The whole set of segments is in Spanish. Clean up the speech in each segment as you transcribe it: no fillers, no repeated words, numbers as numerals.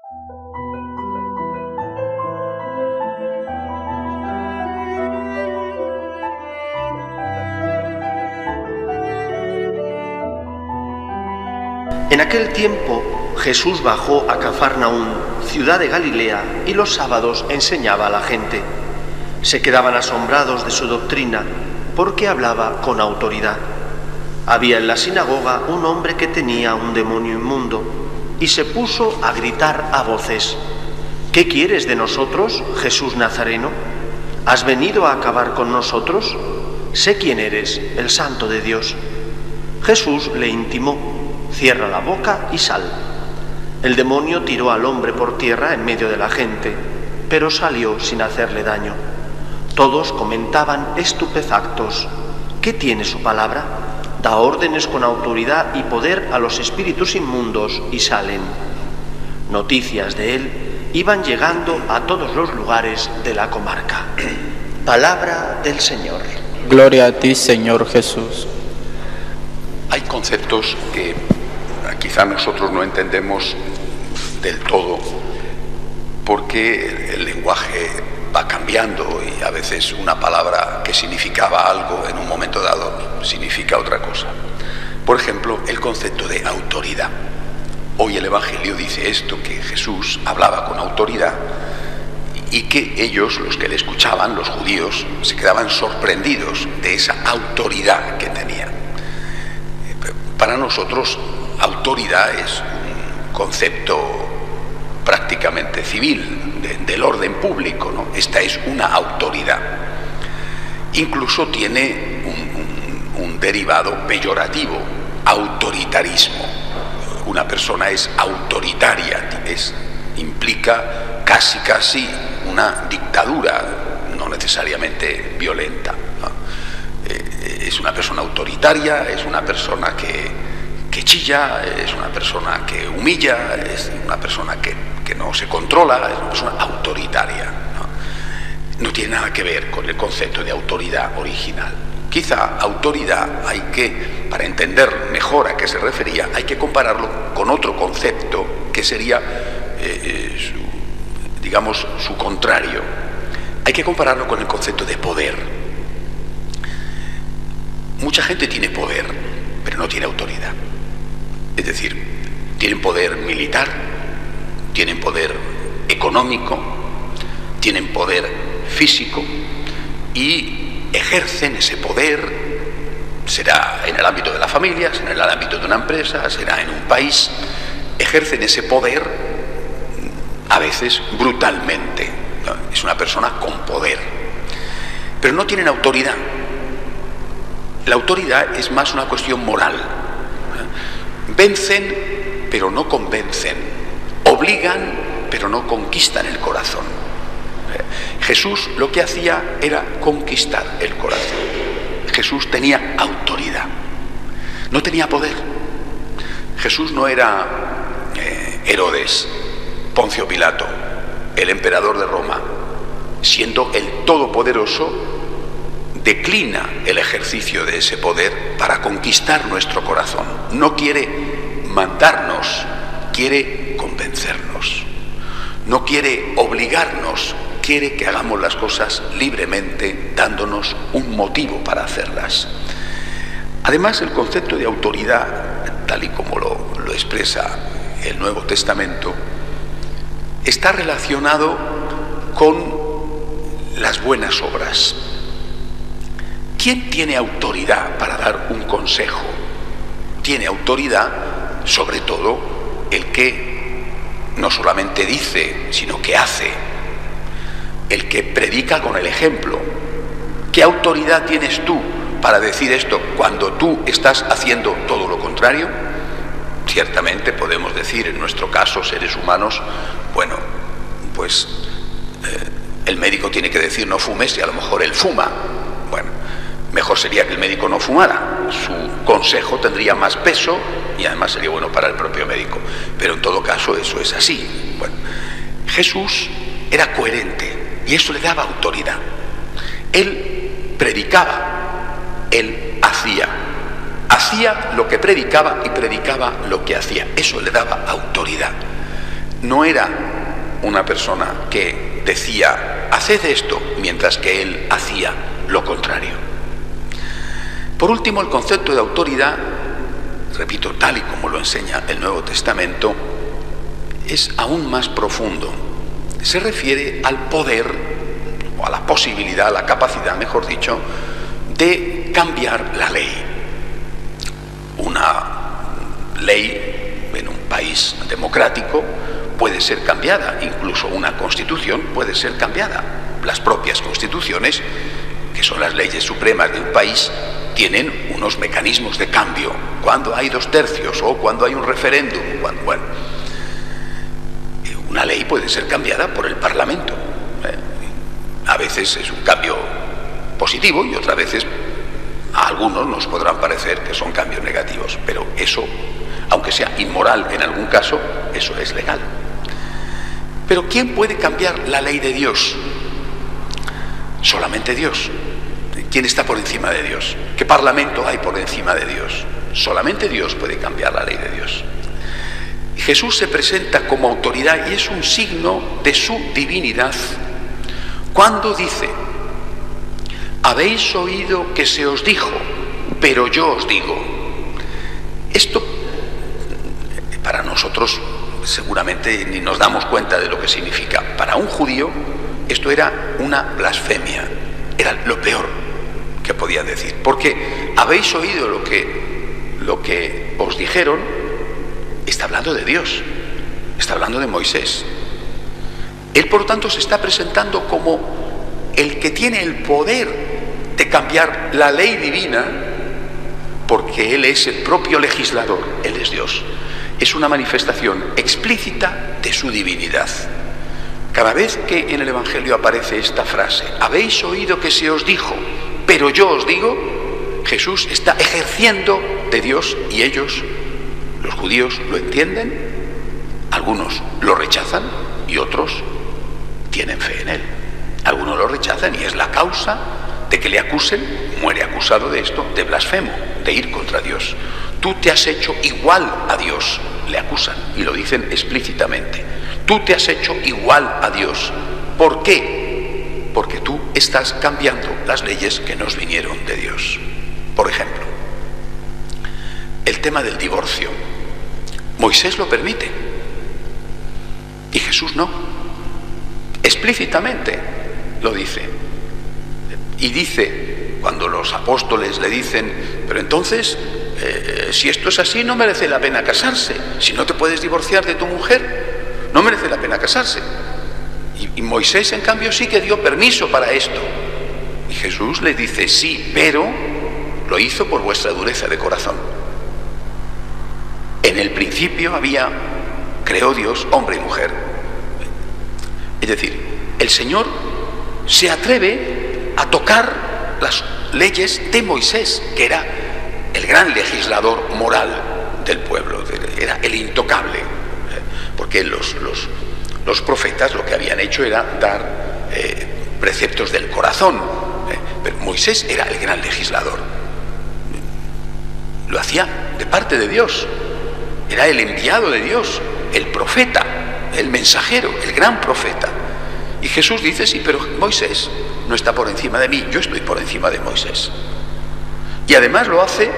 En aquel tiempo Jesús bajó a Cafarnaún, ciudad de Galilea, y los sábados enseñaba a la gente. Se quedaban asombrados de su doctrina, porque hablaba con autoridad. Había en la sinagoga un hombre que tenía un demonio inmundo, y se puso a gritar a voces: ¿Qué quieres de nosotros, Jesús Nazareno? ¿Has venido a acabar con nosotros? Sé quién eres, el Santo de Dios. Jesús le intimó: cierra la boca y sal. El demonio tiró al hombre por tierra en medio de la gente, pero salió sin hacerle daño. Todos comentaban estupefactos: ¿qué tiene su palabra? Da órdenes con autoridad y poder a los espíritus inmundos y salen. Noticias de él iban llegando a todos los lugares de la comarca. Palabra del Señor. Gloria a ti, Señor Jesús. Hay conceptos que quizá nosotros no entendemos del todo, porque el lenguaje va cambiando y a veces una palabra que significaba algo en un momento dado significa otra cosa. Por ejemplo, el concepto de autoridad. Hoy el Evangelio dice esto, que Jesús hablaba con autoridad y que ellos, los que le escuchaban, los judíos, se quedaban sorprendidos de esa autoridad que tenía. Para nosotros, autoridad es un concepto prácticamente civil, del orden público, ¿no? Esta es una autoridad. Incluso tiene un derivado peyorativo: autoritarismo. Una persona es autoritaria, implica casi una dictadura, no necesariamente violenta, ¿no? Es una persona autoritaria, es una persona que chilla, es una persona que humilla, es una persona que no se controla, es una persona autoritaria, ¿no? No tiene nada que ver con el concepto de autoridad original. Quizá autoridad hay que, para entender mejor a qué se refería, hay que compararlo con otro concepto que sería, su contrario. Hay que compararlo con el concepto de poder. Mucha gente tiene poder, pero no tiene autoridad. Es decir, tienen poder militar, tienen poder económico, tienen poder físico y ejercen ese poder, será en el ámbito de la familia, será en el ámbito de una empresa, será en un país, ejercen ese poder a veces brutalmente, ¿no? Es una persona con poder, pero no tienen autoridad. La autoridad es más una cuestión moral. Vencen, pero no convencen. Obligan, pero no conquistan el corazón. Jesús lo que hacía era conquistar el corazón. Jesús tenía autoridad, no tenía poder. Jesús no era Herodes, Poncio Pilato, el emperador de Roma. Siendo el todopoderoso, declina el ejercicio de ese poder para conquistar nuestro corazón. No quiere mandarnos, quiere convencernos. No quiere obligarnos, quiere que hagamos las cosas libremente, dándonos un motivo para hacerlas. Además, el concepto de autoridad, tal y como lo expresa el Nuevo Testamento, está relacionado con las buenas obras. ¿Quién tiene autoridad para dar un consejo? Tiene autoridad, sobre todo, el que no solamente dice, sino que hace. El que predica con el ejemplo. ¿Qué autoridad tienes tú para decir esto cuando tú estás haciendo todo lo contrario? Ciertamente podemos decir, en nuestro caso, seres humanos, bueno, pues el médico tiene que decir no fumes y a lo mejor él fuma. Bueno, mejor sería que el médico no fumara. Su consejo tendría más peso y además sería bueno para el propio médico. Pero en todo caso eso es así. Bueno, Jesús era coherente y eso le daba autoridad. Él predicaba, él hacía lo que predicaba y predicaba lo que hacía. Eso le daba autoridad. no era una persona que decía, haced esto, mientras que él hacía lo contrario. Por último, el concepto de autoridad, repito, tal y como lo enseña el Nuevo Testamento, es aún más profundo. Se refiere al poder, o a la posibilidad, a la capacidad, mejor dicho, de cambiar la ley. Una ley en un país democrático puede ser cambiada, incluso una constitución puede ser cambiada. Las propias constituciones, que son las leyes supremas de un país, tienen unos mecanismos de cambio. Cuando hay 2/3 o cuando hay un referéndum, una ley puede ser cambiada por el Parlamento. A veces es un cambio positivo y otras veces a algunos nos podrán parecer que son cambios negativos, pero eso, aunque sea inmoral en algún caso, eso es legal. Pero ¿quién puede cambiar la ley de Dios? Solamente Dios. ¿Quién está por encima de Dios? ¿Qué parlamento hay por encima de Dios? Solamente Dios puede cambiar la ley de Dios. Jesús se presenta como autoridad y es un signo de su divinidad cuando dice: habéis oído que se os dijo, pero yo os digo. Esto para nosotros seguramente ni nos damos cuenta de lo que significa. Para un judío esto era una blasfemia, era lo peor que podían decir, porque habéis oído lo que os dijeron. Está hablando de Dios, está hablando de Moisés. Él, por lo tanto, se está presentando como el que tiene el poder de cambiar la ley divina, porque Él es el propio legislador, Él es Dios. Es una manifestación explícita de su divinidad. Cada vez que en el Evangelio aparece esta frase, habéis oído que se os dijo, pero yo os digo, Jesús está ejerciendo de Dios y ellos, los judíos, lo entienden, algunos lo rechazan y otros tienen fe en Él. Algunos lo rechazan y es la causa de que le acusen, muere acusado de esto, de blasfemo, de ir contra Dios. Tú te has hecho igual a Dios, le acusan y lo dicen explícitamente. Tú te has hecho igual a Dios. ¿Por qué? Porque tú estás cambiando las leyes que nos vinieron de Dios. Por ejemplo, el tema del divorcio. Moisés lo permite y Jesús no. Explícitamente lo dice. Y dice, cuando los apóstoles le dicen, pero entonces, si esto es así, no merece la pena casarse. Si no te puedes divorciar de tu mujer, no merece la pena casarse. Y Moisés, en cambio, sí que dio permiso para esto. Y Jesús le dice, sí, pero lo hizo por vuestra dureza de corazón. En el principio creó Dios hombre y mujer. Es decir, el Señor se atreve a tocar las leyes de Moisés, que era el gran legislador moral del pueblo, era el intocable, porque los profetas lo que habían hecho era dar preceptos del corazón, pero Moisés era el gran legislador. Lo hacía de parte de Dios, era el enviado de Dios, el profeta, el mensajero, el gran profeta. Y Jesús dice, sí, pero Moisés no está por encima de mí, yo estoy por encima de Moisés. Y además lo hace,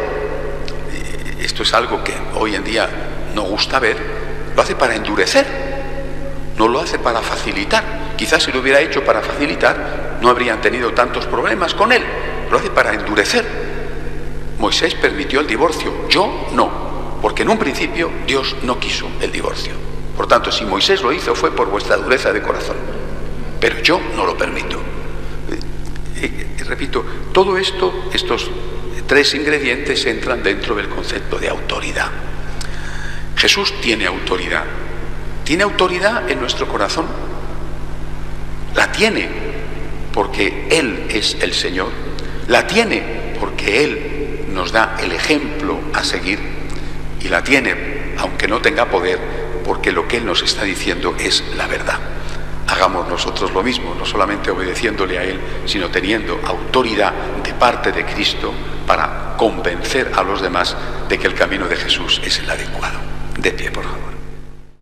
esto es algo que hoy en día no gusta ver, lo hace para endurecer, no lo hace para facilitar. Quizás si lo hubiera hecho para facilitar, no habrían tenido tantos problemas con él, lo hace para endurecer. Moisés permitió el divorcio, yo no, porque en un principio Dios no quiso el divorcio. Por tanto, si Moisés lo hizo fue por vuestra dureza de corazón, pero yo no lo permito. Repito, todo esto, estos tres ingredientes entran dentro del concepto de autoridad. Jesús tiene autoridad en nuestro corazón, la tiene porque Él es el Señor, la tiene porque Él nos da el ejemplo a seguir y la tiene, aunque no tenga poder, porque lo que Él nos está diciendo es la verdad. Hagamos nosotros lo mismo, no solamente obedeciéndole a Él, sino teniendo autoridad de parte de Cristo para convencer a los demás de que el camino de Jesús es el adecuado. De pie, por favor.